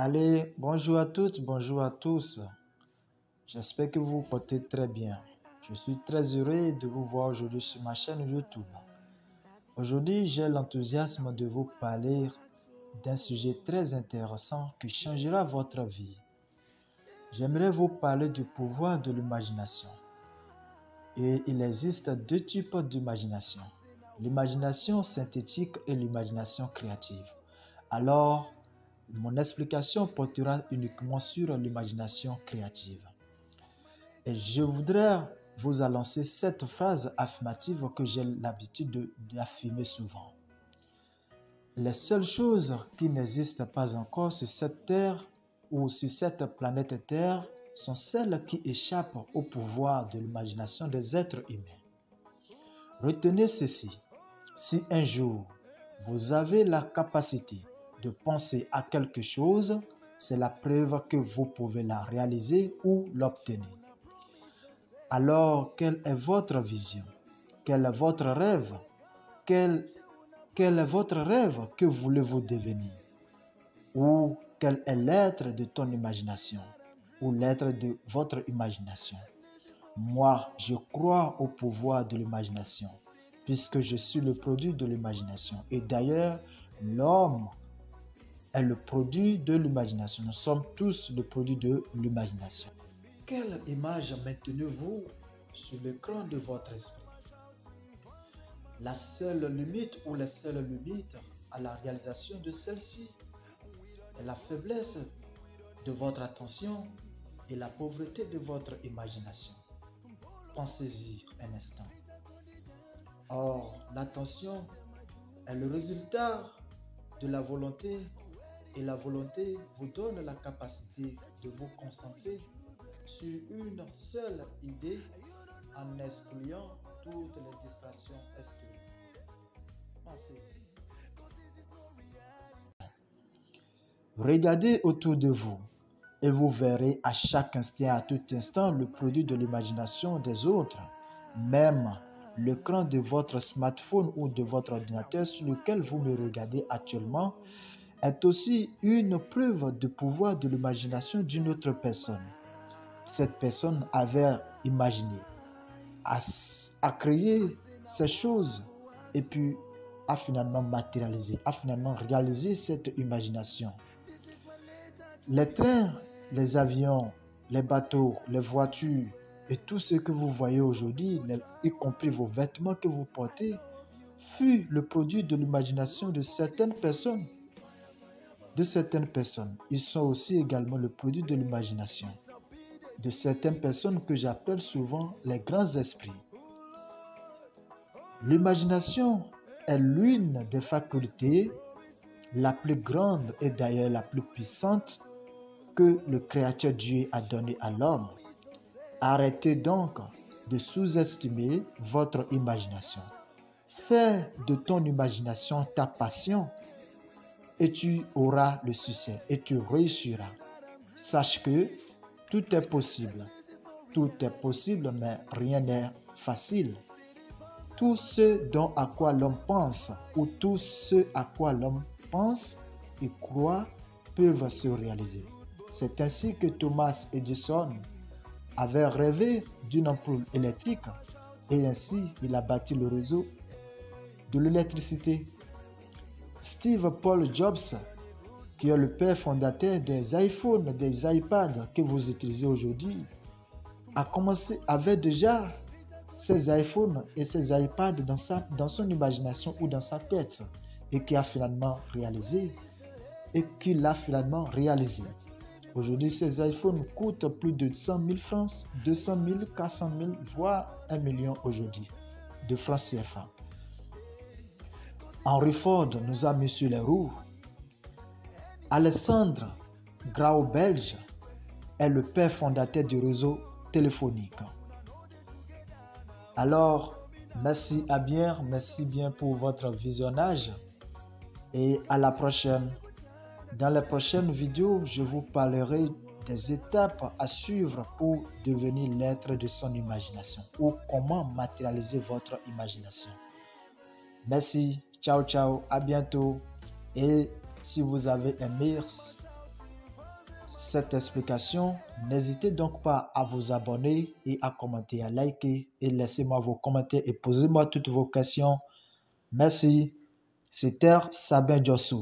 Allez, bonjour à toutes, bonjour à tous. J'espère que vous vous portez très bien. Je suis très heureux de vous voir aujourd'hui sur ma chaîne YouTube. Aujourd'hui, j'ai l'enthousiasme de vous parler d'un sujet très intéressant qui changera votre vie. J'aimerais vous parler du pouvoir de l'imagination. Et il existe deux types d'imagination. L'imagination synthétique et l'imagination créative. Alors, mon explication portera uniquement sur l'imagination créative. Et je voudrais vous annoncer cette phrase affirmative que j'ai l'habitude d'affirmer souvent. Les seules choses qui n'existent pas encore sur cette terre ou sur cette planète Terre sont celles qui échappent au pouvoir de l'imagination des êtres humains. Retenez ceci, si un jour vous avez la capacité de penser à quelque chose, c'est la preuve que vous pouvez la réaliser ou l'obtenir. Alors, quelle est votre vision? Quel est votre rêve? Quel est votre rêve? Que voulez-vous devenir? Ou quel est l'être de ton imagination? Ou l'être de votre imagination? Moi, je crois au pouvoir de l'imagination, puisque je suis le produit de l'imagination. Et d'ailleurs, l'homme est le produit de l'imagination. Nous sommes tous le produit de l'imagination. Quelle image maintenez-vous sur l'écran de votre esprit? La seule limite ou les seules limites à la réalisation de celle-ci est la faiblesse de votre attention et la pauvreté de votre imagination. Pensez-y un instant. Or, l'attention est le résultat de la volonté et la volonté vous donne la capacité de vous concentrer sur une seule idée en excluant toutes les distractions extérieures. Pensez-y. Regardez autour de vous et vous verrez à chaque instant, à tout instant, le produit de l'imagination des autres. Même l'écran de votre smartphone ou de votre ordinateur sur lequel vous me regardez actuellement est aussi une preuve du pouvoir de l'imagination d'une autre personne. Cette personne avait imaginé, a créé ces choses et puis a finalement matérialisé, a finalement réalisé cette imagination. Les trains, les avions, les bateaux, les voitures et tout ce que vous voyez aujourd'hui, y compris vos vêtements que vous portez, fut le produit de l'imagination de certaines personnes. Ils sont aussi également le produit de l'imagination de certaines personnes que j'appelle souvent les grands esprits. L'imagination est l'une des facultés la plus grande et d'ailleurs la plus puissante que le Créateur Dieu a donnée à l'homme. Arrêtez donc de sous-estimer votre imagination. Fais de ton imagination ta passion et tu auras le succès et tu réussiras. Sache que tout est possible. Tout est possible, mais rien n'est facile. Tout ce à quoi l'homme pense ou tout ce à quoi l'homme pense et croit peuvent se réaliser. C'est ainsi que Thomas Edison avait rêvé d'une ampoule électrique et ainsi il a bâti le réseau de l'électricité. Steve Paul Jobs, qui est le père fondateur des iPhones, des iPads que vous utilisez aujourd'hui, avait déjà ces iPhones et ces iPads dans son imagination ou dans sa tête et qui a finalement réalisé Aujourd'hui, ces iPhones coûtent plus de 100 000 francs, 200 000, 400 000, voire 1 million aujourd'hui de francs CFA. Henry Ford nous a mis sur les roues. Alexandre Graham-Bell est le père fondateur du réseau téléphonique. Alors, merci bien pour votre visionnage et à la prochaine. Dans les prochaines vidéos, je vous parlerai des étapes à suivre pour devenir l'être de son imagination ou comment matérialiser votre imagination. Merci, ciao, à bientôt. Et si vous avez aimé cette explication, n'hésitez donc pas à vous abonner et à commenter, à liker et laissez-moi vos commentaires et posez-moi toutes vos questions. Merci. C'était Sabin Diossou.